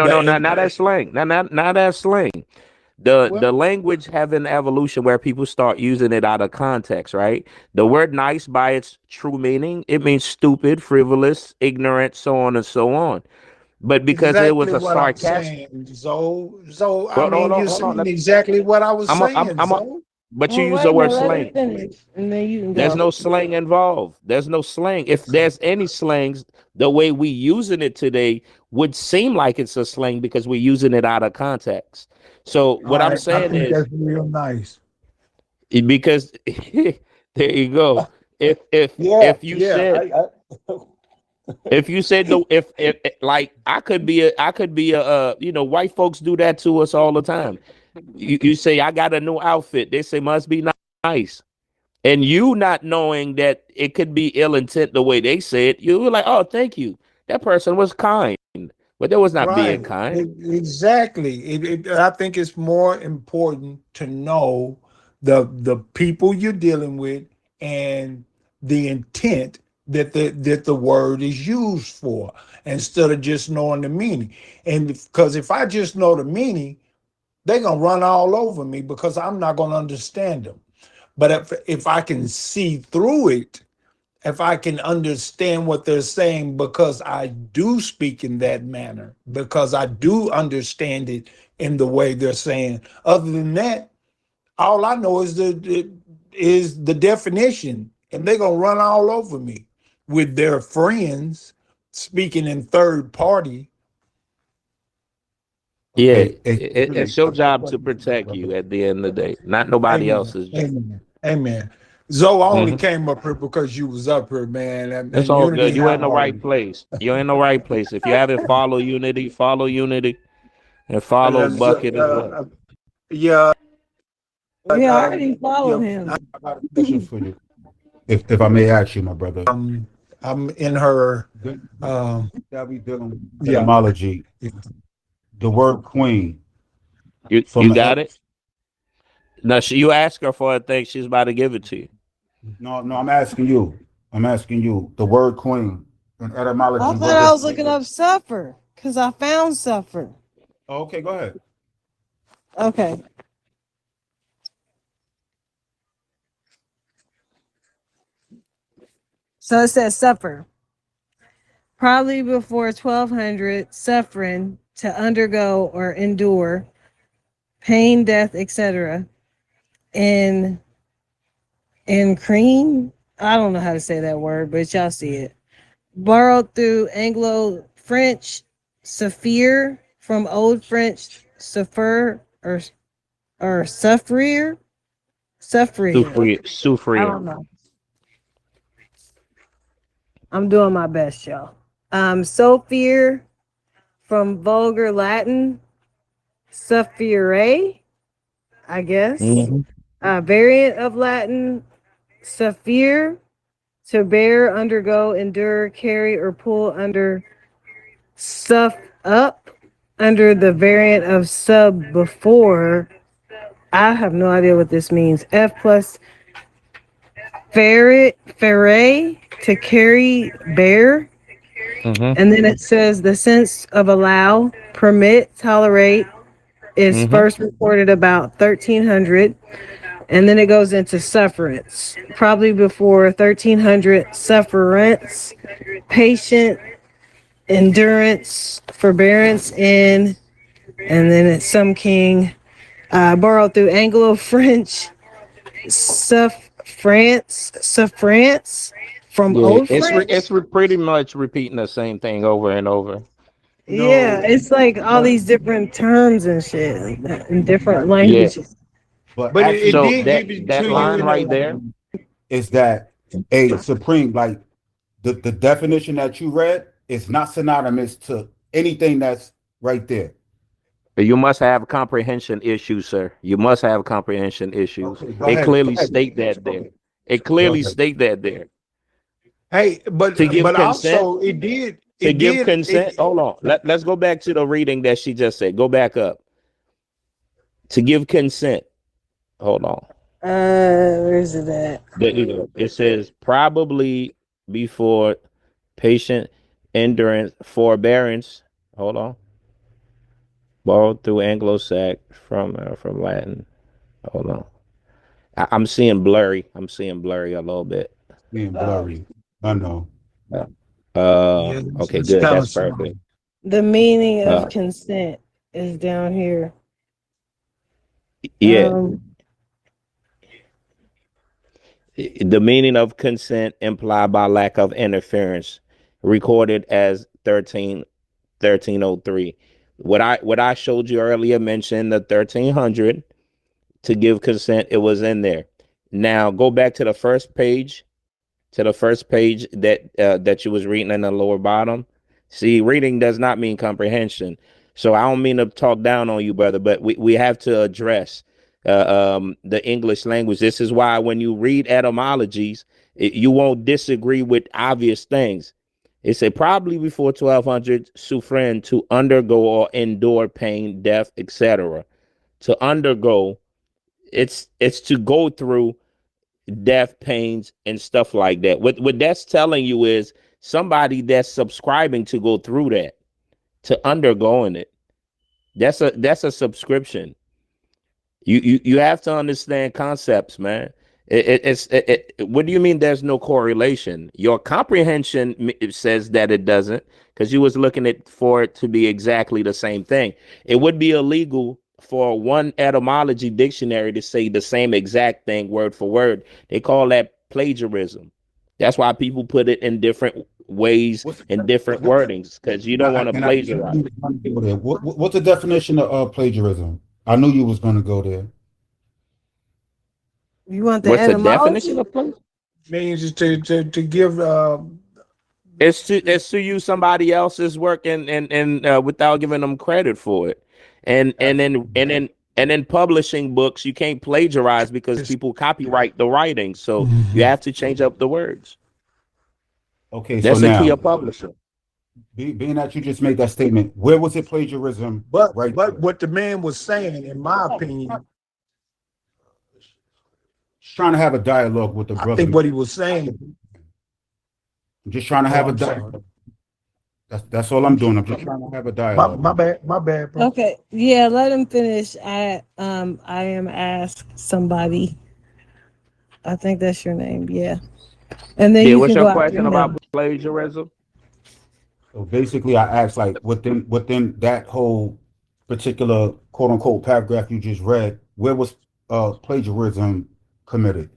no, That not that slang. Not that slang. The well, language have an evolution where people start using it out of context, right? The word nice by its true meaning, it means stupid, frivolous, ignorant, so on and so on. But because it was exactly a what I'm sarcastic, saying, Zoe. So I hold on, mean, you're hold on. saying exactly what I was saying, I'm a, Zoe. but you Well, use wait the a word minute, let him slang. finish, and then you can There's go. no slang involved. There's no slang. If there's any slangs, the way we using it today would seem like it's a slang because we're using it out of context. So what All I'm right, I saying think is that's real nice. because there you go. If if Yeah, if you yeah. said if you said no, if like I could be a white folks do that to us all the time. You say I got a new outfit. They say must be nice. And you not knowing that it could be ill intent the way they say it, you were like, "Oh, thank you. That person was kind," but that was not being Right. kind. Exactly. I think it's more important to know the people you're dealing with and the intent that the word is used for instead of just knowing the meaning. And because if I just know the meaning, they're gonna run all over me because I'm not gonna understand them. But if I can see through it, if I can understand what they're saying because I do speak in that manner, because I do understand it in the way they're saying. Other than that, all I know is the definition, and they're gonna run all over me with their friends speaking in third party. Yeah, Okay. Hey, it's really, your I got a job to question for you, protect brother. you at the end of the day, not nobody Amen. else's job. Amen. Amen. Zoe, I only Mhm. came up here because you was up here, man, It's and all Unity. good. You in How the are right you? place. You're in the right place. If you haven't follow Unity, and follow So, Bucket as well. yeah, Yeah, I uh, already followed yeah. him. I got a question for you, if I may ask you, my brother. I'm in her. The, Um, that we dealing with yeah, etymology, the word queen You from a got it. Now, you ask her for a thing, she's about to give it to you. no, no, I'm asking you. I'm asking you. The word queen in I etymology, thought what I does was looking up suffer because I found suffer. oh, okay, go ahead. Okay. So it says suffer. Probably before 1200, suffering to undergo or endure pain, death, etc. In cream. I don't know how to say that word, but y'all see it. Borrowed through Anglo French, saphir from Old French, suffer or suffrier, suffrier. I Sufria. don't know. I'm doing my best, y'all. Sophir from vulgar Latin, suffire, I guess. Hmm. Variant of Latin, suffere, to bear, undergo, endure, carry, or pull under, suff up, under the variant of sub before. I have no idea what this means. F plus ferret, ferret, to carry, bear. Hmm. And then it says the sense of allow, permit, tolerate is Hmm. first reported about 1300. And then it goes into sufferance, probably before 1300, sufferance, patient, endurance, forbearance in, and then it's some king, borrowed through Anglo-French, suffrance from Yeah, Old French. pretty much repeating the same thing over and over. Yeah, no, it's like all but these different terms and shit like that in different Yeah. languages. but but it actually So did give it that to you line in a. right there. is that a supreme like the definition that you read is not synonymous to anything that's right there. You must have comprehension issues, sir. You must have comprehension issues. Okay, go It ahead. Go clearly ahead. state that there. It Go clearly ahead. state that there. Hey, To give but consent, also it did to it give did consent. it. Hold on. Let's go back to the reading that she just said. Go back up. To give consent. Hold on. Where's it at? There you go. It says probably before patient endurance, forbearance. Hold on. Borrowed through Anglo-Sax from Latin. Hold on. I'm seeing blurry. I'm seeing blurry a little bit. Being blurry. I know. Yeah, Okay, it's good. kind That's of small. perfect. The meaning of Uh, consent is down here. yeah. Um, The meaning of consent implied by lack of interference, recorded as 1303. What I showed you earlier mentioned the 1300 to give consent. It was in there. Now go back to the first page, that you was reading in the lower bottom. See, reading does not mean comprehension. So I don't mean to talk down on you, brother, but we have to address the English language. This is why when you read etymologies, you won't disagree with obvious things. It said probably before 1200, suffren, to undergo or endure pain, death, etc. To undergo, it's to go through death, pains, and stuff like that. What that's telling you is somebody that's subscribing to go through that, to undergoing it. That's a subscription. You have to understand concepts, man. What do you mean there's no correlation? Your comprehension says that it doesn't, because you was looking at for it to be exactly the same thing. It would be illegal for one etymology dictionary to say the same exact thing word for word. They call that plagiarism. That's why people put it in different ways What's and different wordings, because you don't want to and I plagiarize. go there. What's the definition of plagiarism? I knew you was going to go there. you want the What's the definition etymology? of plagiarism? Means to give It's to use somebody else's work and without giving them credit for it, and and That's then and then and then publishing books you can't plagiarize because it's, people copyright the writing, so you Mhm. have to change up the words. okay. So That's the key now, of publishing. being that you just made that statement, where was it plagiarism? Right But there. what the man was saying, in my opinion, Just trying to have a dialogue with the I brother. think what he was saying. I'm just trying to Oh, have a I'm sorry. dialogue. That's all I'm doing. I'm just trying to have a dialogue. My bad, bro. Okay, yeah, let him finish. I am asked somebody. I think that's your name. Yeah, and then Yeah, you what's can your go after question about him. plagiarism? So basically, I asked like within that whole particular quote unquote paragraph you just read, where was plagiarism committed?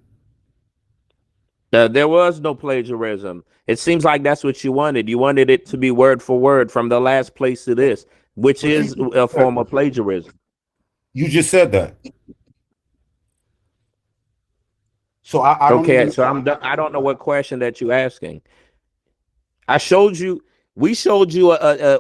There was no plagiarism. It seems like that's what you wanted. You wanted it to be word for word from the last place to this, which But is a form of plagiarism. you just said that. So I don't Okay, even so I don't know what question that you asking. I showed you. We showed you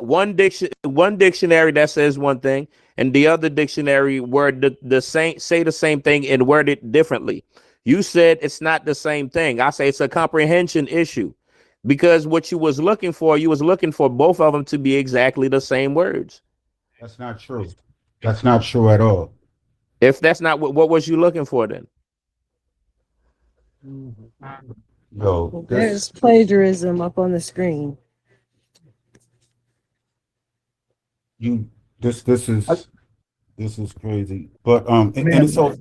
one dictionary that says one thing, and the other dictionary word the same say the same thing and word it differently. You said it's not the same thing. I say it's a comprehension issue, because what you was looking for both of them to be exactly the same words. that's not true. That's not true at all. If that's not what was you looking for then? Yo, There's plagiarism up on the screen. you this is crazy. But and Man, so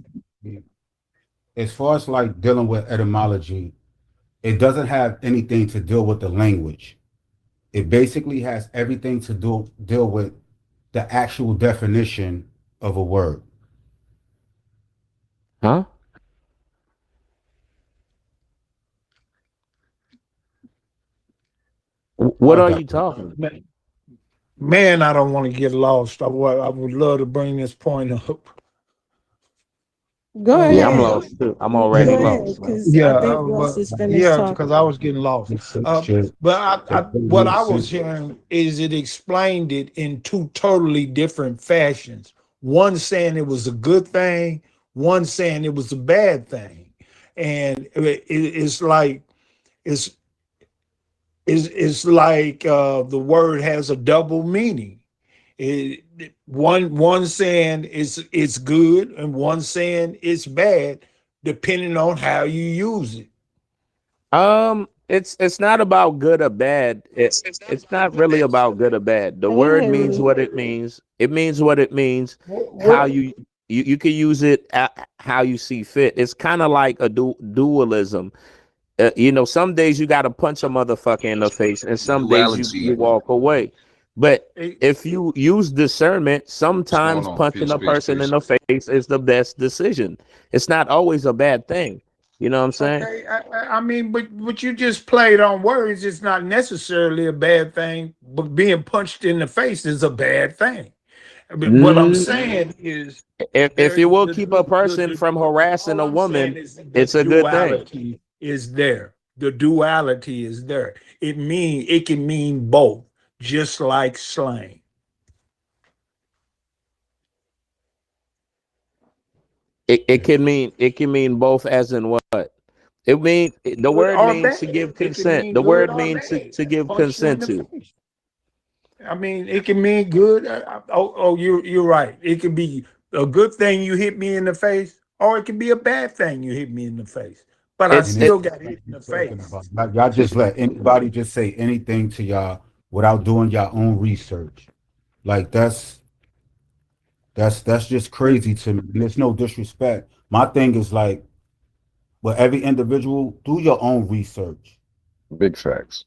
as far as like dealing with etymology, it doesn't have anything to deal with the language. It basically has everything to deal with the actual definition of a word. Huh? What I are got you talking? man, I don't want to get lost. I would love to bring this point up. Go Yeah, I'm Uh, ahead. lost too. I'm yeah, already Go ahead, lost, man. because yeah, I think Russ but is finished yeah, because talking. I was getting lost. But what I was hearing is it explained it in two totally different fashions. One saying it was a good thing, one saying it was a bad thing, and it's like it's it's like the word has a double meaning. One saying it's good and one saying it's bad, depending on how you use it. it's not about good or bad. It's not really about good or bad. The Hey, word means Haley. what it means. It means what it means. How What? you can use it how you see fit. It's kind of like a dualism. Some days you got to punch a motherfucker in the face, and some days you Duality. walk away. But eh, if you use discernment, What's going sometimes on? punching Peace, a peace, person in peace. the face is the best decision. It's not always a bad thing. You know what I'm saying? Okay, I mean, but you just played on words. It's not necessarily a bad thing, but being punched in the face is a bad thing. But what I'm Mm, saying is if there you will the keep a person from harassing all a I'm saying woman, is the it's a good thing. duality is there. The duality is there. It can mean both, just like slang. It can mean both, as in what? It means the Good word or means bad. to give It can consent. mean The good word or means bad. to give Punch you in consent the to. face. I mean, it can mean good. You're right. It could be a good thing you hit me in the face, or it can be a bad thing you hit me in the face. But I It's And it's still it. got hit in you're the talking face. about. Y'all just let anybody just say anything to y'all without doing your own research. Like that's just crazy to me. There's no disrespect. My thing is like, with every individual, do your own research. Big facts.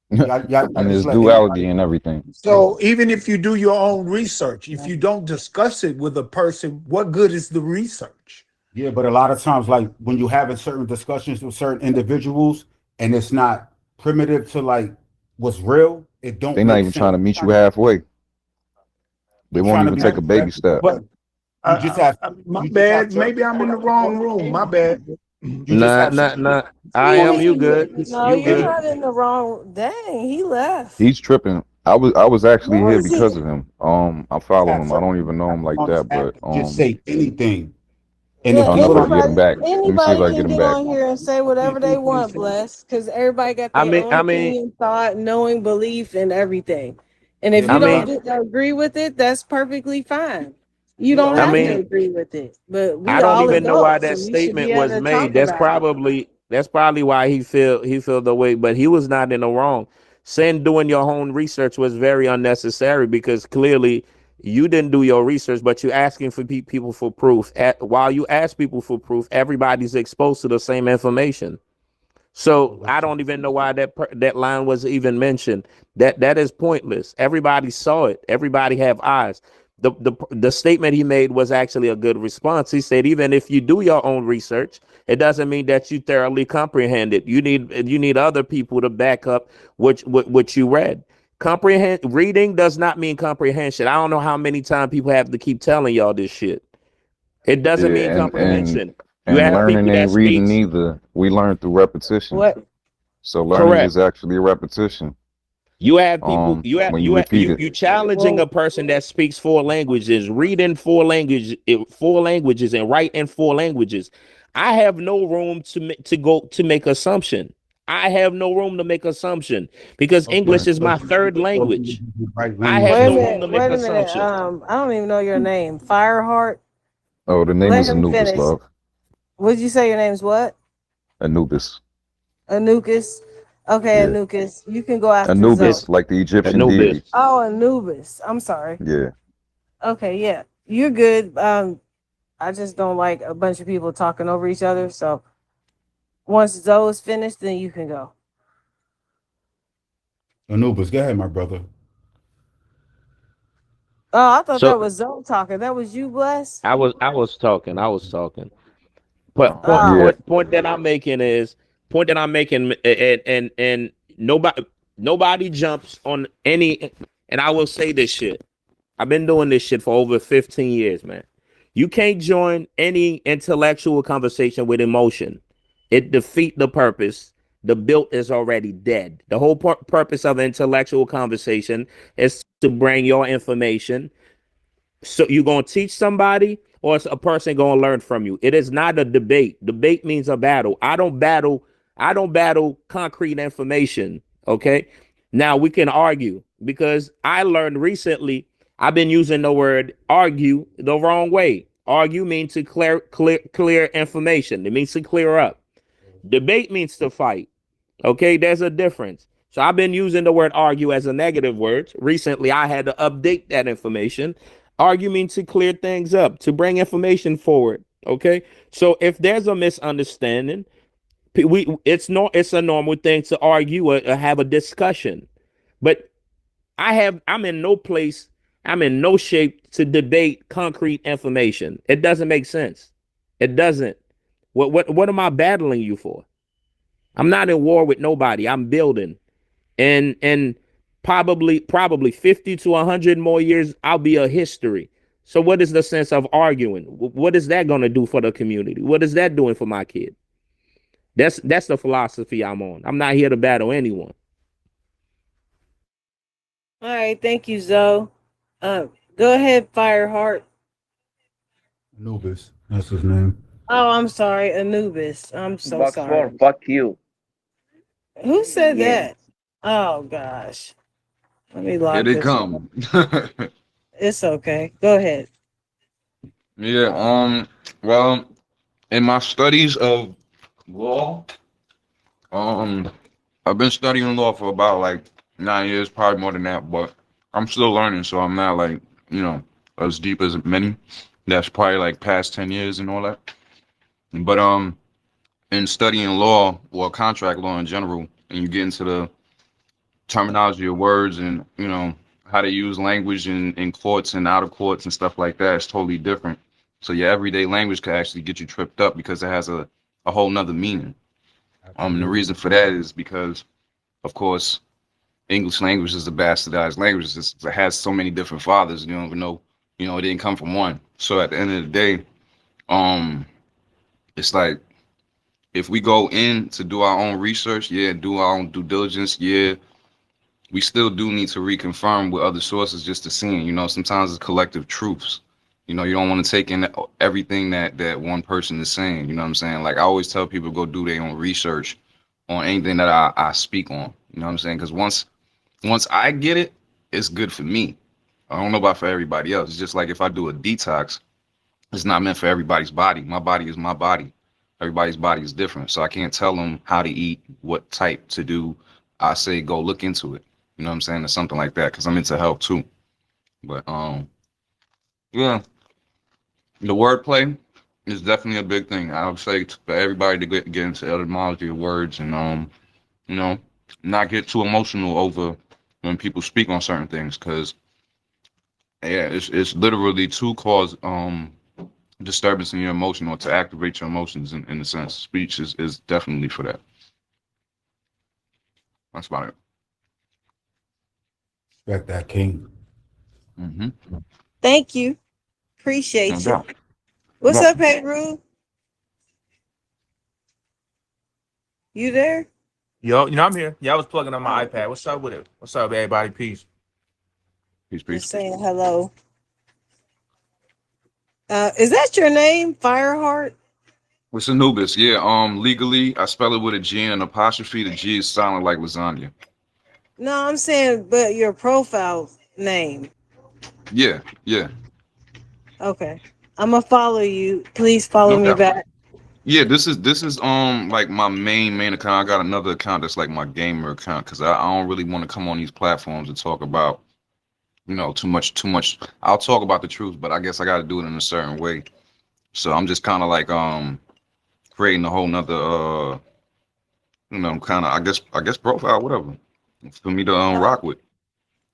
Y'all And just there's let duality anybody. in everything. So even if you do your own research, if you don't discuss it with a person, what good is the research? Yeah, but a lot of times, like when you having certain discussions with certain individuals, and it's not primitive to like what's real, it don't They're not make even sense. trying to meet you halfway. They You won't trying to even be take a baby respectful, step. but you just have My you just have bad. certain Maybe I'm in the wrong room. My bad. you just Nah, have nah, certain nah. I am. You good? No, You you're good? not in the wrong. Dang, he left. He's tripping. I was actually Where here is he? because of him. I follow have him. I don't certain even know him like on this that, app but that just say anything. And Yeah, if oh no, people let me don't get him anybody back. Let me see if anybody I can get can him get back. on here and say okay, whatever they anything want, say bless, because everybody got I their mean, own I mean, opinion, thought, knowing, belief, and everything. And if yeah, you I but don't mean, agree with it, that's perfectly fine. You yeah, don't I have okay. to mean, agree with it. But I we don't all even know why adults, that and we should statement be able was to made. talk about it. That's probably why he feel the way. But he was not in the wrong. Saying doing your own research was very unnecessary because clearly you didn't do your research, but you're asking for people for proof. While you ask people for proof, everybody's exposed to the same information. So I don't even know why that line was even mentioned. That is pointless. Everybody saw it. Everybody have eyes. The statement he made was actually a good response. He said, even if you do your own research, it doesn't mean that you thoroughly comprehend it. You need other people to back up what you read. Comprehend reading does not mean comprehension. I don't know how many times people have to keep telling y'all this shit. It doesn't Yeah, mean comprehension. You and have learning people that ain't reading speaks either. We learn through repetition. What? So learning correct. is actually a repetition. You have people. When you repeat it. You challenging a Well, person that speaks four languages, reading four languages, and write in four languages. I have no room to make assumption. I have no room to make assumption because Okay, English Right. is so my third so you language. the right I have wait a languages. no room minute. to make Wait a minute. assumption. I don't even know your name. Fireheart. Oh, the name Let is him Anubis, finish. love. Would you say your name's what? Anubis. Anubis. Okay, Yeah. Anubis. You can go after Zoe. It's Anubis, like the Egyptian Anubis. deity. Oh, Anubis. I'm sorry. Yeah. Okay, yeah. You're good. I just don't like a bunch of people talking over each other. So once Zoe's finished, then you can go. Anubis, go ahead, my brother. Oh, I thought So that was Zoe talking. That was you, Bless. I was talking. I was talking. But point Oh. Yeah. point point that I'm making is point that I'm making, and nobody jumps on any. And I will say this shit. I've been doing this shit for over 15 years, man. You can't join any intellectual conversation with emotion. It defeat the purpose. The built is already dead. The whole purpose of intellectual conversation is to bring your information, so you gonna teach somebody, or is a person gonna learn from you? It is not a debate. Debate means a battle. I don't battle concrete information. Okay. Now we can argue because I learned recently I've been using the word argue the wrong way. Argue means to clear information. It means to clear up. Debate means to fight. Okay, there's a difference. So I've been using the word argue as a negative word. Recently, I had to update that information. Argue means to clear things up, to bring information forward. Okay, so if there's a misunderstanding, it's a normal thing to argue or have a discussion. But I'm in no place, I'm in no shape to debate concrete information. It doesn't make sense. It doesn't. What am I battling you for? I'm not in war with nobody. I'm building. And probably 50 to 100 more years I'll be a history. So what is the sense of arguing? What is that going to do for the community? What is that doing for my kid? That's the philosophy I'm on. I'm not here to battle anyone. All right, thank you, Zoe. Go ahead, Fireheart. Anubis, that's his name. Oh, I'm sorry, Anubis. I'm so Box sorry. four, fuck you. Who said Yeah. that? Oh gosh. Let me lock Here they this. come. It's okay. Go ahead. Yeah, well, in my studies of law, um, I've been studying law for about like 9 years, probably more than that, but I'm still learning, so I'm not like, as deep as many. That's probably like past 10 years and all that. But in studying law or contract law in general, and you get into the terminology of words and how to use language in courts and out of courts and stuff like that, it's totally different. So your everyday language could actually get you tripped up because it has a whole nother meaning. The reason for that is because, of course, English language is a bastardized language. It has so many different fathers. You don't even know, it didn't come from one. So at the end of the day, it's like if we go in to do our own research, do our own due diligence, we still do need to reconfirm with other sources just to see. Sometimes it's collective truths. You don't want to take in everything that one person is saying. You know what I'm saying? Like I always tell people to go do their own research on anything that I speak on. You know what I'm saying? Because once I get it, it's good for me. I don't know about for everybody else. It's just like if I do a detox, it's not meant for everybody's body. My body is my body. Everybody's body is different. So I can't tell them how to eat, what type to do. I say go look into it. You know what I'm saying? Or something like that, because I'm into health too. But yeah, the wordplay is definitely a big thing. I would say for everybody to get into etymology of words and you know, not get too emotional over when people speak on certain things, because it's literally to cause disturbance in your emotion or to activate your emotions in a sense. Speech is definitely for that. That's about it. Respect that, King. Mm-hmm. Thank you. No Appreciate you. doubt. What's Yeah. up, Hey Rue? You there? Yo, I'm here. Yeah, I was plugging on my iPad. What's up with it? What's up, everybody? Peace. Peace, Just peace. saying hello. Is that your name, Fireheart? What's Anubis? Yeah, legally I spell it with a G and an apostrophe. The G is silent like lasagna. No, I'm saying, but your profile name. Yeah, yeah. Okay. I'm gonna follow you. Please follow No me doubt. back. Yeah, this is like my main account. I got another account that's like my gamer account because I don't really want to come on these platforms and talk about, too much. I'll talk about the truth, but I guess I got to do it in a certain way. So I'm just kind of like creating a whole nother kind of I guess profile, whatever, for me to rock with,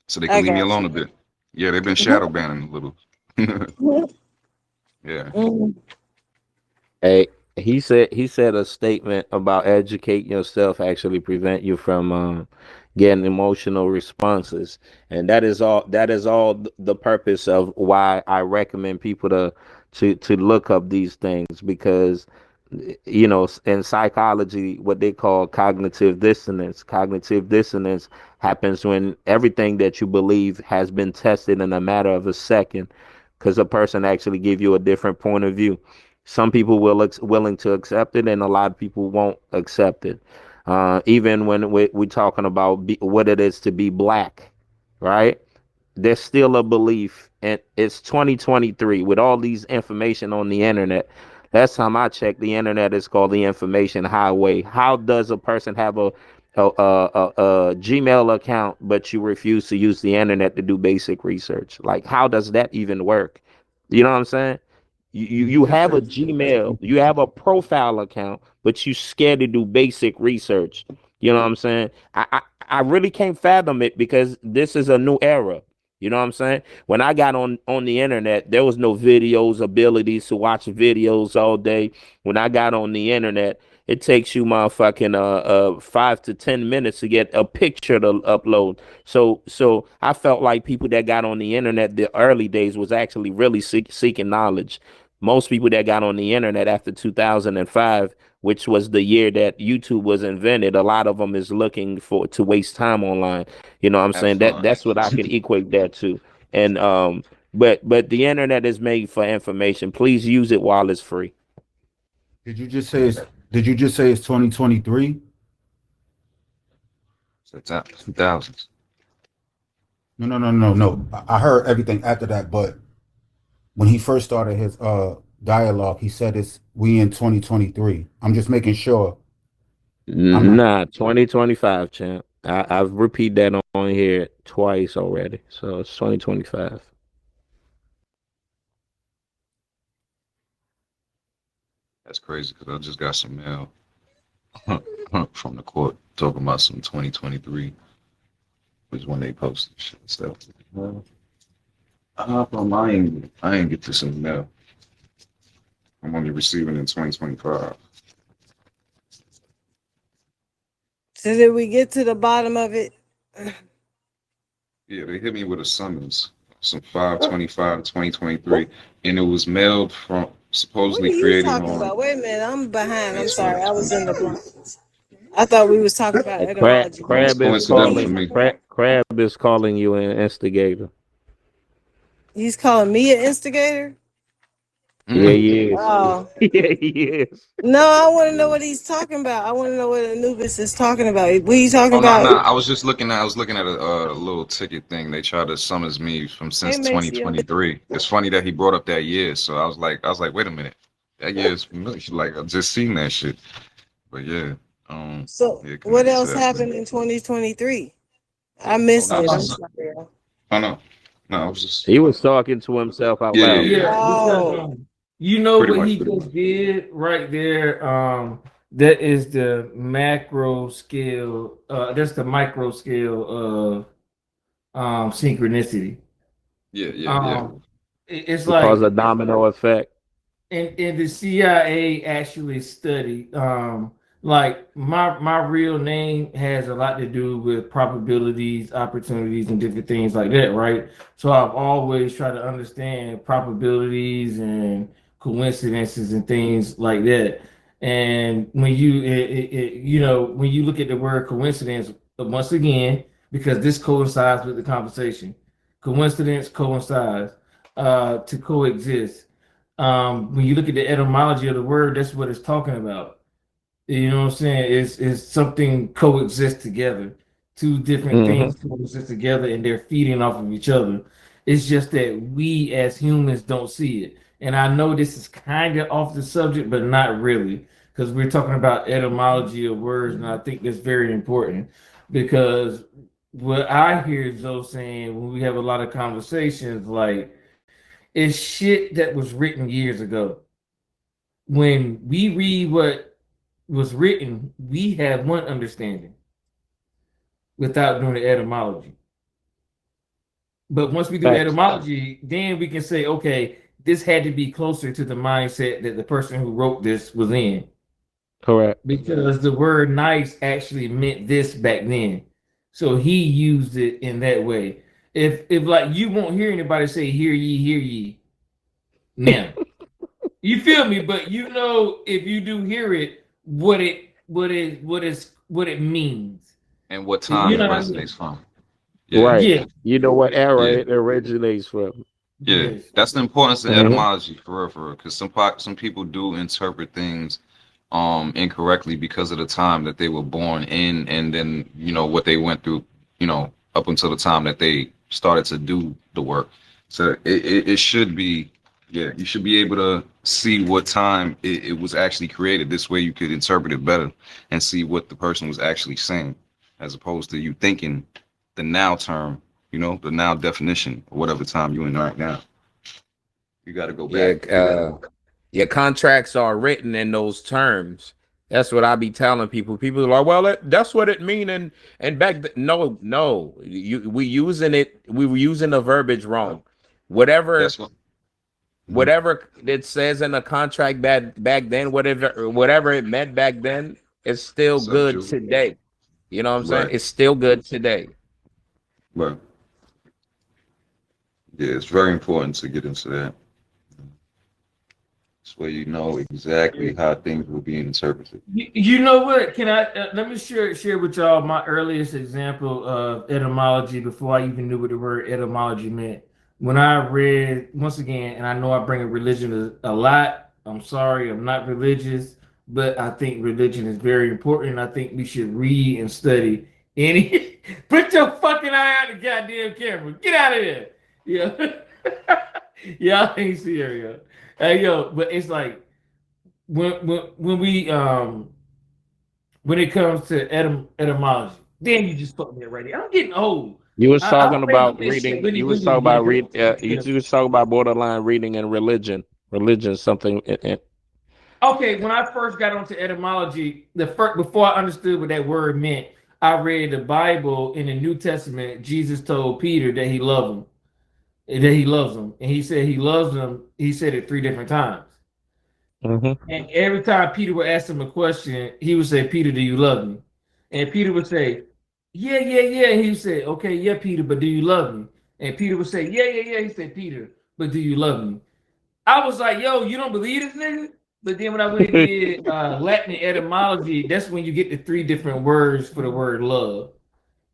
so they can I leave me got alone a bit. Yeah, they've been shadow banning a little. you. Yeah. Hey, he said a statement about educating yourself actually prevent you from getting emotional responses, and that is all the purpose of why I recommend people to look up these things, because in psychology what they call cognitive dissonance happens when everything that you believe has been tested in a matter of a second, because a person actually give you a different point of view. Some people willing to accept it, and a lot of people won't accept it. Even when we're talking about what it is to be black, right? There's still a belief, and it's 2023 with all these information on the internet. Last time I checked, the internet is called the information highway. How does a person have a Gmail account, but you refuse to use the internet to do basic research. Like, how does that even work? You know what I'm saying? You have a Gmail, you have a profile account, but you scared to do basic research. You know what I'm saying? I really can't fathom it because this is a new era. You know what I'm saying? When I got on the internet, there was no videos, abilities to watch videos all day. When I got on the internet, it takes you motherfucking 5 to 10 minutes to get a picture to upload. So I felt like people that got on the internet the early days was actually really seeking knowledge. Most people that got on the internet after 2005, which was the year that YouTube was invented, a lot of them is looking for to waste time online. You know what I'm Have saying? fun. That's what I can equate that to. And but the internet is made for information. Please use it while it's free. Did you just say it's? Did you just say it's 2023? So it's out 2000s. No. I heard everything after that, but when he first started his dialogue, he said it's we in 2023. I'm just making sure. I'm not. Nah, 2025, champ. I've repeated that on here twice already. So it's 2025. That's crazy because I just got some mail from the court talking about some 2023 was when they posted shit and stuff. Well, I ain't get this in the mail. I'm only receiving in 2025. So did we get to the bottom of it? Yeah, they hit me with a summons, some 5/25/2023, and it was mailed from What are supposedly you created talking on about? Wait a minute, I'm behind. I'm it's sorry, I was in the blinds. I thought we was talking about Crab, etymology. it's Crab is coincidental What for calling. me. Crab is calling you an instigator. he's calling me an instigator? Yeah, Mm. he is. Oh. Yeah, he is. No, I want to know what he's talking about. I want to know what Anubis is talking about. What are you talking Oh no, no, about? I was looking at a little ticket thing. They tried to summons me from Hey, since Maceo. 2023. It's funny that he brought up that year, so I was like, wait a minute, that year is familiar. Like I just seen that shit. But yeah, So, yeah, what connected to else that. happened in 2023? I Oh missed no, it. I'm just sorry. oh no, I was just He was talking to himself out loud. Yeah, because Oh, you know pretty what much, he pretty just much. did right there. That is the macro scale. That's the micro scale of synchronicity. Yeah. It's It caused like a domino effect. and the CIA actually studied like my real name has a lot to do with probabilities, opportunities, and different things like that, right? So I've always tried to understand probabilities and coincidences and things like that. And when you know when you look at the word coincidence once again, because this coincides with the conversation, coincidence coincides to coexist. When you look at the etymology of the word, that's what it's talking about. You know what I'm saying? It's something coexist together. Two different Hmm. things coexist together and they're feeding off of each other. It's just that we as humans don't see it. And I know this is kind of off the subject, but not really, because we're talking about etymology of words, and I think that's very important because what I hear Zoe saying when we have a lot of conversations, like it's shit that was written years ago. When we read what was written, we have one understanding without doing the etymology. But once we do Facts. etymology, then we can say, okay, this had to be closer to the mindset that the person who wrote this was in. Correct. Because the word nice actually meant this back then. So he used it in that way. If like you won't hear anybody say hear ye now. You feel me? But you know, if you do hear it, what it means. And what time You it know what I mean? resonates from. Yeah, Right. Yeah. You know what era yeah. it originates from. Yeah, Yes. that's the importance of Hmm. etymology for real, because some people do interpret things incorrectly because of the time that they were born in, and then what they went through, up until the time that they started to do the work. So it should be, yeah, you should be able to see what time it was actually created. This way you could interpret it better and see what the person was actually saying. as opposed to you thinking the now term, the now definition, or whatever time you're in right now. You got to go Yeah, back. your contracts are written in those terms. That's what I be telling people. People are like, well, that's what it mean. And no, we were using the verbiage wrong. Whatever That's what. Mhm. whatever it says in the contract back then, whatever it meant back then, it's still What's up, good Drew? today. You know what I'm saying? Right. It's still good today. Right. Yeah, it's very important to get into that. This way you know exactly how things will be interpreted. You know what? Can I let me share with y'all my earliest example of etymology before I even knew what the word etymology meant. When I read, once again, and I know I bring up religion a lot. I'm sorry, I'm not religious, but I think religion is very important. I think we should read and study any. Put your fucking eye on the goddamn camera. Get out of there. Yeah. Y'all ain't serious. Hey yo, but it's like when we when it comes to etymology, damn, you just fucked me up right there. I'm getting old. You was I talking was ready to about say shit reading. really, You was really talking about again. You was talking about borderline reading and religion. Religion, something. Okay, when I first got onto etymology, the first before I understood what that word meant, I read the Bible in the New Testament. Jesus told Peter that he loved him, that he loves him, and he said he loves him. He said it 3 different times. Mm-hmm. And every time Peter would ask him a question, he would say, Peter, do you love me? And Peter would say, yeah, yeah, yeah. And he would say, okay, yeah, Peter, but do you love me? And Peter would say, yeah, yeah, yeah. He said, Peter, but do you love me? I was like, yo, you don't believe this nigga? But then when I went and did Latin etymology, that's when you get the 3 different words for the word love.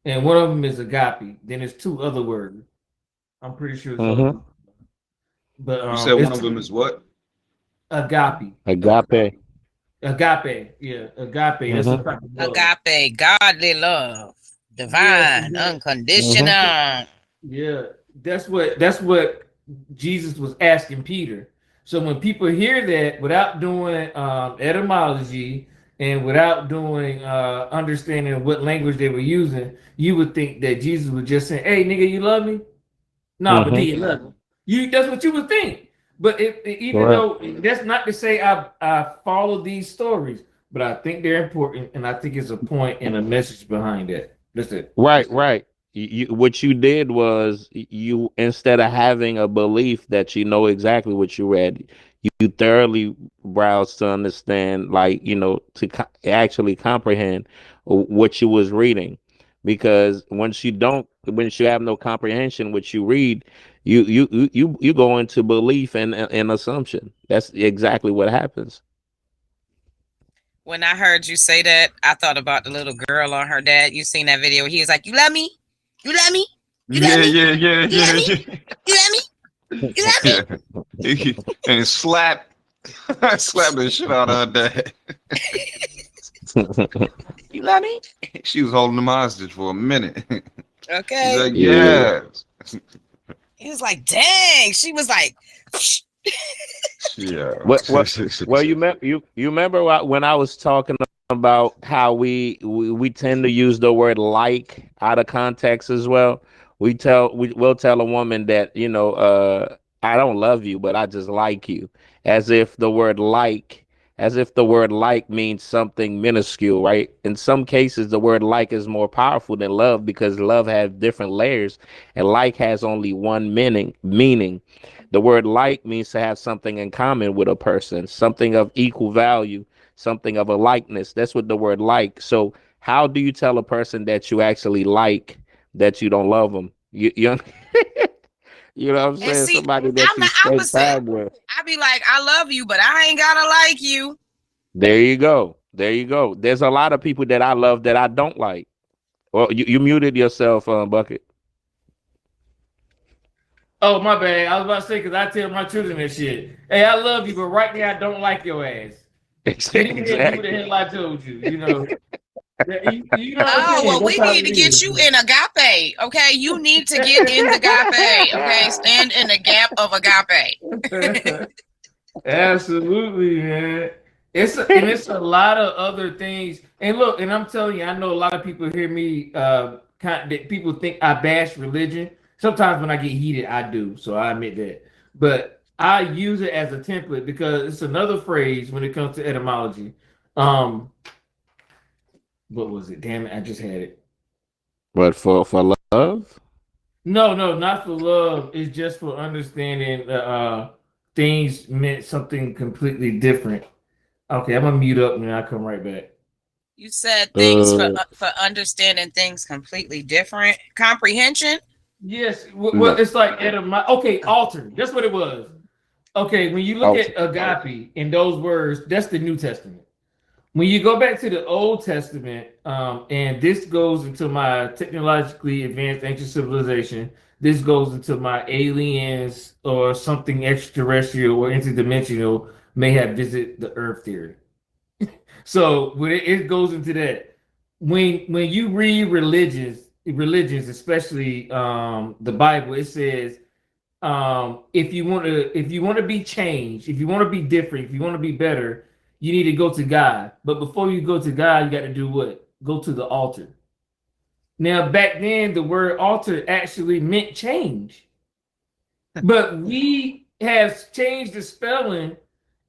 And one of them is agape. Then there's 2 other words. I'm pretty sure it's other. Mm-hmm. But You said one it's of them is what? agape. Agape. Agape, yeah, agape. That's a Mm-hmm. type of love. Agape, godly love, Yeah, divine, yeah, Mm-hmm. unconditional. yeah. That's what Jesus was asking Peter. So when people hear that without doing etymology and without doing understanding what language they were using, you would think that Jesus was just saying, "Hey, nigga, you love me?" No, but do Mm-hmm. you love me? That's what you would think. But even Right. though that's not to say I follow these stories, but I think they're important, and I think it's a point and a message behind that. That's it. Right. What you did was you, instead of having a belief that you know exactly what you read, you thoroughly browsed to understand, like, to actually comprehend what you was reading. Because once you have no comprehension what you read, you go into belief and assumption. That's exactly what happens. When I heard you say that, I thought about the little girl on her dad. You seen that video? He was like, "You love me? You love me? You love Yeah, me? yeah, yeah, You love yeah, me? yeah. You love me? You love me?" Yeah. And slap the shit out of her dad. You love me? She was holding him hostage for a minute. She's Okay. like, Yeah. yes. He was like, "Dang." She was like, Yeah. Well, you remember when I was talking about how we tend to use the word like out of context as well. We'll tell a woman that, I don't love you, but I just like you, as if the word like means something minuscule, right? In some cases, the word like is more powerful than love, because love has different layers, and like has only one meaning. The word like means to have something in common with a person, something of equal value, something of a likeness. That's what the word like. So how do you tell a person that you actually like that you don't love them? You know what I'm and saying? see, Somebody that I'm you the spend opposite. time with. I be like, "I love you, but I ain't gotta like you." There you go. There you go. There's a lot of people that I love that I don't like. Well, you muted yourself, Bucket. Oh, my bad. I was about to say, because I tell my children that shit. Hey, I love you, but right now I don't like your ass. Get in here and do what the Exactly. hell I told you. You know what I'm Oh, saying? well, That's we how need it to get is. you in agape. Okay. You need to get in the agape. Okay. Stand in the gap of agape. Absolutely, man. It's a lot of other things. And look, and I'm telling you, I know a lot of people hear me. People think I bash religion. Sometimes when I get heated, I do. So I admit that. But I use it as a template because it's another phrase when it comes to etymology. What was it? Damn it, I just had it. But for love, No, not for love. It's just for understanding things meant something completely different. Okay, I'm gonna mute up and I'll come right back. You said things for understanding things completely different. Comprehension? Yes, well, no. it's like okay, altar. That's what it was. Okay, when you look Altar. at agape in those words, that's the New Testament. When you go back to the Old Testament, and this goes into my technologically advanced ancient civilization, this goes into my aliens or something extraterrestrial or interdimensional may have visited the Earth theory. So when it goes into that, when you read religions, especially the Bible, it says if you want to be changed, if you want to be different, if you want to be better, you need to go to God. But before you go to God, you got to do what? Go to the altar. Now back then, the word altar actually meant change, but we have changed the spelling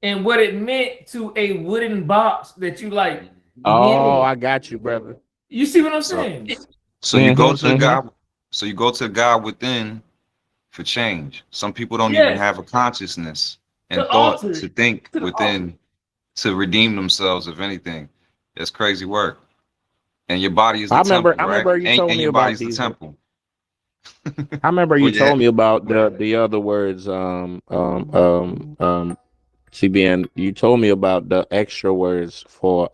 and what it meant to a wooden box that you like. Oh, I got you, brother. You see what I'm So, saying? so you go to God. So you go to God within for change. Some people don't even Yes, have a consciousness and the thought altar. to think To the altar. within to redeem themselves, if anything. That's crazy work. And your body is I the remember. temple, I right? remember you told And me your about body's the these. temple. I remember Well, you yeah, told me about the other words. CBN. You told me about the extra words for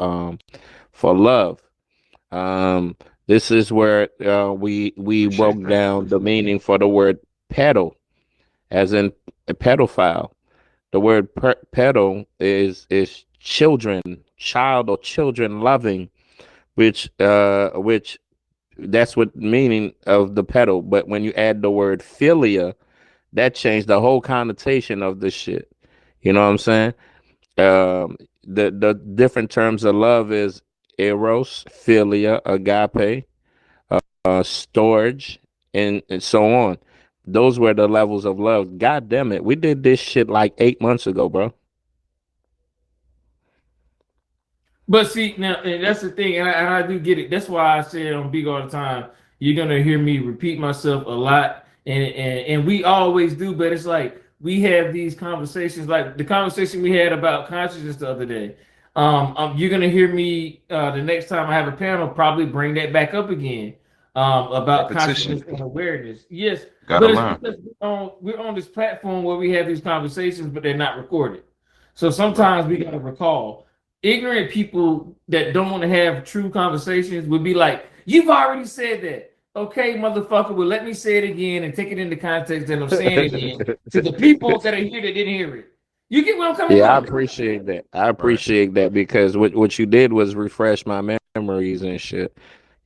love. Um, this is where we appreciate broke that. down the meaning for the word pedal, as in a pedophile. The word pedal is children, child or children loving, which that's what meaning of the pedal. But when you add the word philia, that changed the whole connotation of this shit. You know what I'm saying? The different terms of love is eros, philia, agape, storage, and so on. Those were the levels of love. God damn it, we did this shit like 8 months ago, bro. But see, now and that's the thing, and I do get it. That's why I say on Big all the time. You're gonna hear me repeat myself a lot, and we always do. But it's like we have these conversations, like the conversation we had about consciousness the other day. You're gonna hear me the next time I have a panel probably bring that back up again about consciousness Repetition. and awareness. Yes, Gotta but it's learn. because we're on this platform where we have these conversations, but they're not recorded. So Right. sometimes we gotta recall ignorant people that don't want to have true conversations would be like, "You've already said that." Okay, motherfucker, well, let me say it again and take it into context that I'm saying it again to the people that are here that didn't hear it. You get where I'm coming Yeah, I from? appreciate that. I Right. appreciate that because what you did was refresh my memories and shit.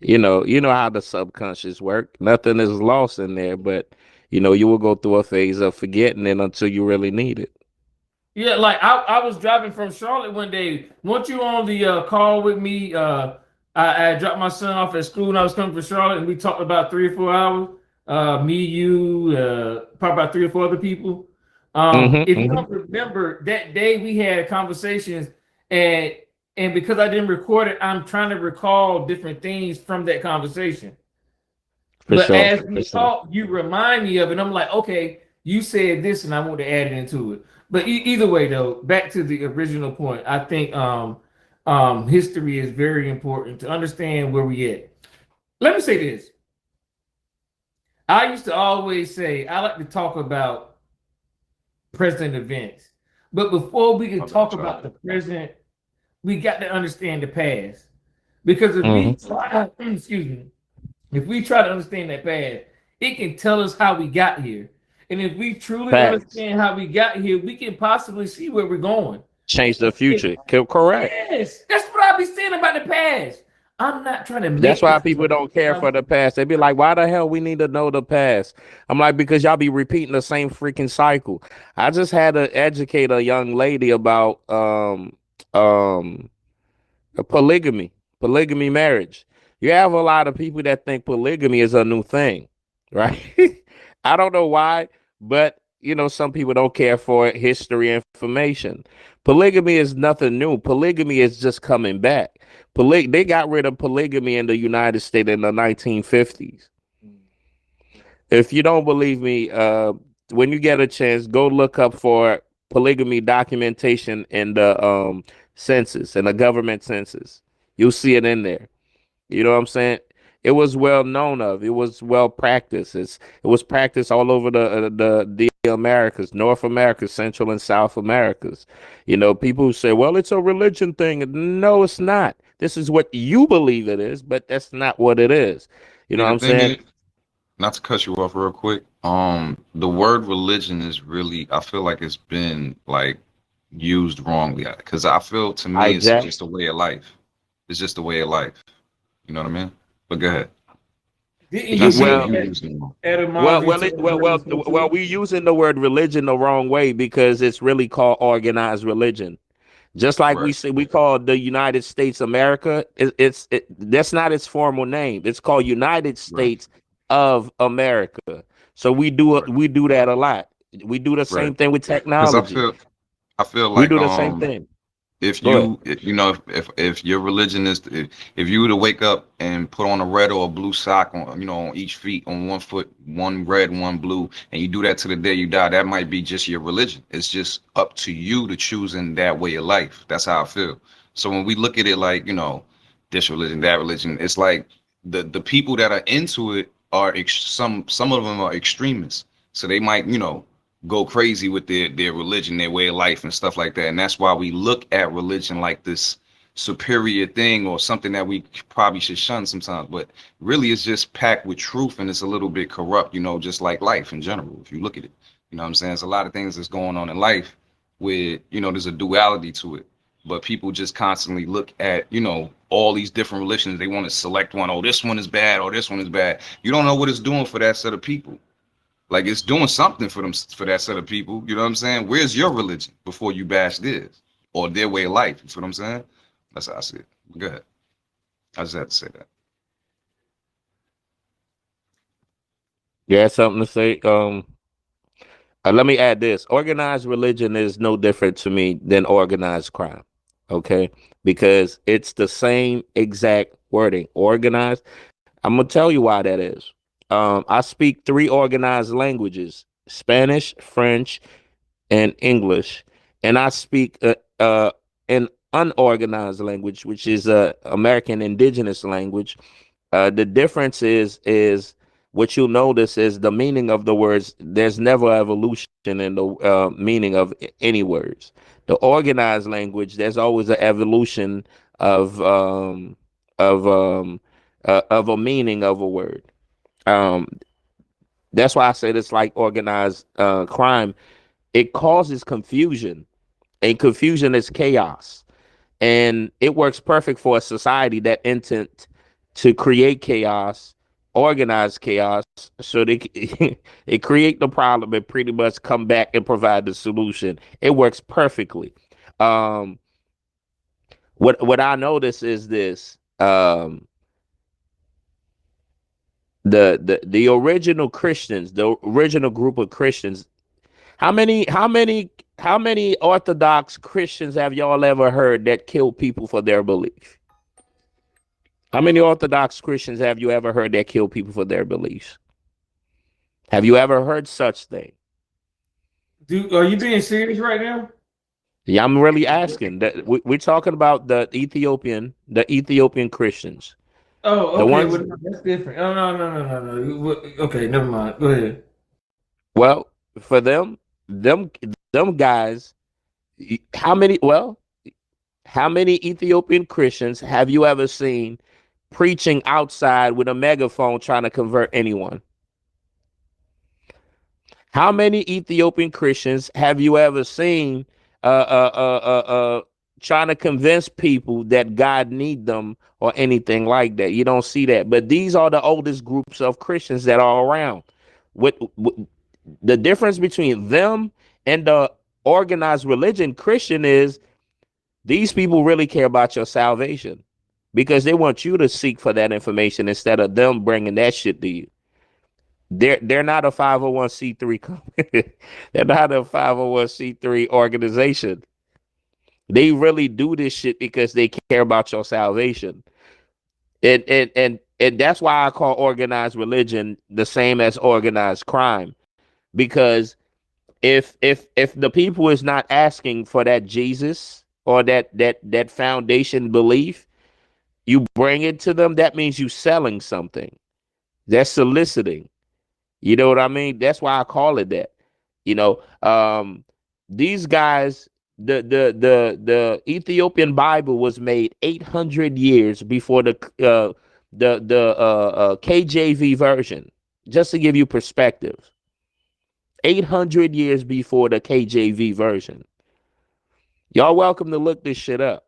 You know how the subconscious work. Nothing is lost in there, but you will go through a phase of forgetting it until you really need it. Yeah, like I was driving from Charlotte one day. Once you on the call with me, I dropped my son off at school and I was coming from Charlotte and we talked about 3 or 4 hours. Me, you, probably about 3 or 4 other people. If you don't remember that day, we had conversations and because I didn't record it, I'm trying to recall different things from that conversation. For But sure. as For we sure. talk, you remind me of it. And I'm like, okay, you said this, and I want to add it into it. But either way, though, back to the original point, I think history is very important to understand where we at. Let me say this. I used to always say I like to talk about present events, but before we can My bad, talk y'all. about the present, we got to understand the past. Because if we Mhm. try, excuse me, if we try to understand that past, it can tell us how we got here. And if we truly Facts. understand how we got here, we can possibly see where we're going. Change the If- future. Correct. yes, that's what I be saying about the past. I'm not trying to That's make why this. people don't care for the past. They be like, why the hell we need to know the past? I'm like, because y'all be repeating the same freaking cycle. I just had to educate a young lady about um polygamy marriage. You have a lot of people that think polygamy is a new thing, right? I don't know why, but some people don't care for history information. Polygamy is nothing new. Polygamy is just coming back. They got rid of polygamy in the United States in the 1950s. If you don't believe me, when you get a chance, go look up for polygamy documentation in the census and the government census. You'll see it in there. You know what I'm saying? It was well known of. It was well practiced. It was practiced all over the Americas, North America, Central and South Americas. People who say, "Well, it's a religion thing." No, it's not. This is what you believe it is, but that's not what it is. You know Yeah, what the I'm thing saying? is, not to cut you off real quick, the word religion is really, I feel like it's been like used wrongly, because I feel, to me, it's Hijack. just a way of life. It's just a way of life. You know what I mean? But go ahead. Didn't Not you saying Well, get you using it. etymology to the word well, as well, well, too? we using the word religion the wrong way because it's really called organized religion. Just like we Right, say, we call the United States America. That's not its formal name. It's called United right, States of America. So right, we do that a lot. We do the right. same thing with Because technology. I feel We like, do the same thing. if Go ahead. you if your religion is, if you were to wake up and put on a red or a blue sock on, on each feet, on one foot, one red, one blue, and you do that to the day you die, that might be just your religion. It's just up to you to choose in that way of life. That's how I feel. So when we look at it like, this religion, that religion, it's like the people that are into it are some of them are extremists, so they might, go crazy with their religion, their way of life, and stuff like that. And that's why we look at religion like this superior thing, or something that we probably should shun sometimes. But really, it's just packed with truth, and it's a little bit corrupt, just like life in general. If you look at it, you know what I'm saying? There's a lot of things that's going on in life where, there's a duality to it. But people just constantly look at, all these different religions. They want to select one. Oh, this one is bad, or this one is bad. You don't know what it's doing for that set of people. Like, it's doing something for them, for that set of people. You know what I'm saying? Where's your religion before you bash theirs or their way of life? You know what I'm saying? That's how I see it. Go ahead. I just had to say that. You have something to say? Let me add this. Organized religion is no different to me than organized crime. Okay. Because it's the same exact wording. Organized. I'm going to tell you why that is. I speak 3 organized languages: Spanish, French, and English. And I speak an unorganized language, which is American indigenous language. The difference is what you'll notice is the meaning of the words. There's never evolution in the meaning of any words. The organized language, there's always an evolution of of um, of a meaning of a word. Um, that's why I said it's like organized crime. It causes confusion, and confusion is chaos, and it works perfect for a society that intent to create chaos, organize chaos, so they it create the problem and pretty much come back and provide the solution. It works perfectly. um what I notice is this: the original Christians, the original group of Christians. How many Orthodox Christians have y'all ever heard that killed people for their belief? How many Orthodox Christians have you ever heard that kill people for their beliefs? Have you ever heard such thing? Are you being serious right now? Yeah, I'm really asking. That we're talking about the Ethiopian Christians, Oh, the okay. ones. Well, no, that's different. Oh, no, no, no, no, no. Okay, never mind. Go ahead. Well, for them, them guys. How many? Well, how many Ethiopian Christians have you ever seen preaching outside with a megaphone trying to convert anyone? How many Ethiopian Christians have you ever seen trying to convince people that God need them or anything like that? You don't see that. But these are the oldest groups of Christians that are around. With the difference between them and the organized religion Christian is These people really care about your salvation because they want you to seek for that information instead of them bringing that shit to you. They're not a 501c3 company. They're not a 501c3 organization. They really do this shit because they care about your salvation. And that's why I call organized religion the same as organized crime. Because if the people is not asking for that Jesus or that foundation belief, you bring it to them, that means you selling something. That's soliciting. You know what I mean? That's why I call it that. You know, these guys, the Ethiopian Bible was made 800 years before the KJV version. Just to give you perspective, 800 years before the KJV version. Y'all welcome to look this shit up.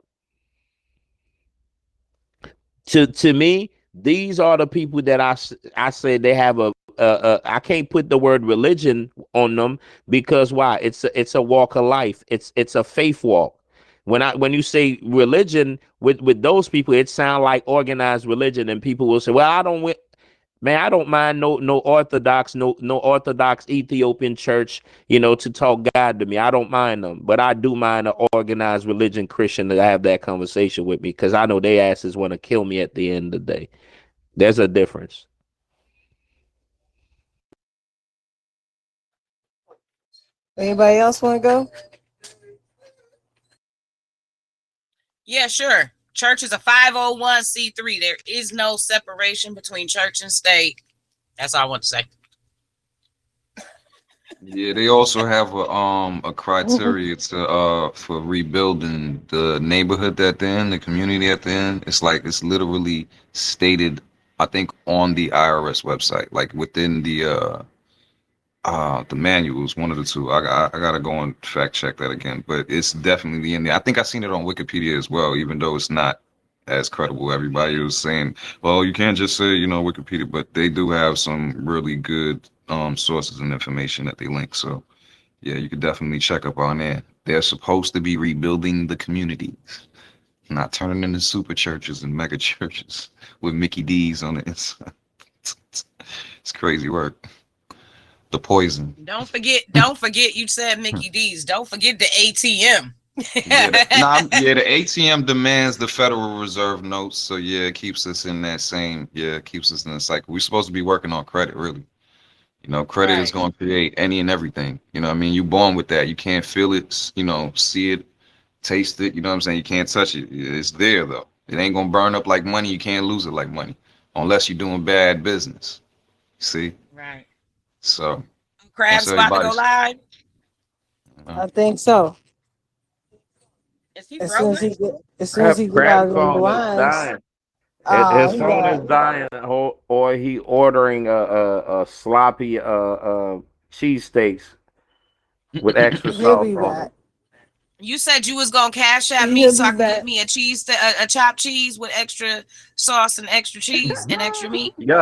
To me, these are the people that I say they have I can't put the word religion on them because why? It's a walk of life. It's a faith walk. When you say religion with those people, it sounds like organized religion, and people will say, "Well, I don't mind no Orthodox Ethiopian church, to talk God to me. I don't mind them, but I do mind an organized religion Christian to have that conversation with me because I know they asses want to kill me at the end of the day. There's a difference." Anybody else want to go? Yeah, sure. Church is a 501c3. There is no separation between church and state. That's all I want to say. Yeah, they also have a criteria to for rebuilding the neighborhood that they're in, the community that they're in. It's literally stated, I think, on the IRS website, like within the manuals, one of the two. I gotta go and fact check that again, but it's definitely in there. I think I seen it on Wikipedia as well, even though it's not as credible. Everybody was saying, well, you can't just say, Wikipedia, but they do have some really good sources and information that they link. So yeah, you could definitely check up on there. They're supposed to be rebuilding the communities, not turning into super churches and mega churches with Mickey D's on the inside. It's crazy work. The poison. Don't forget you said Mickey D's. Don't forget the ATM. Yeah, the ATM demands the Federal Reserve notes, so yeah, it keeps us in that same, it keeps us in the cycle. We're supposed to be working on credit, really. Credit is Right. going to create any and everything. I mean, you're born with that. You can't feel it, see it, taste it. You know what I'm saying? You can't touch it. It's there though. It ain't gonna burn up like money. You can't lose it like money, unless you're doing bad business. See? Right. So once Crab's about to go everybody's, live. I think so. Is he As soon as frozen? he get out Crab of them phone is blinds, dying. His he phone got is dying, or he ordering a sloppy cheesesteaks with extra he'll sauce be on it. back. You said you was gonna cash at me He'll so be I can back. get me a chopped cheese with extra sauce and extra cheese and extra meat. Yeah.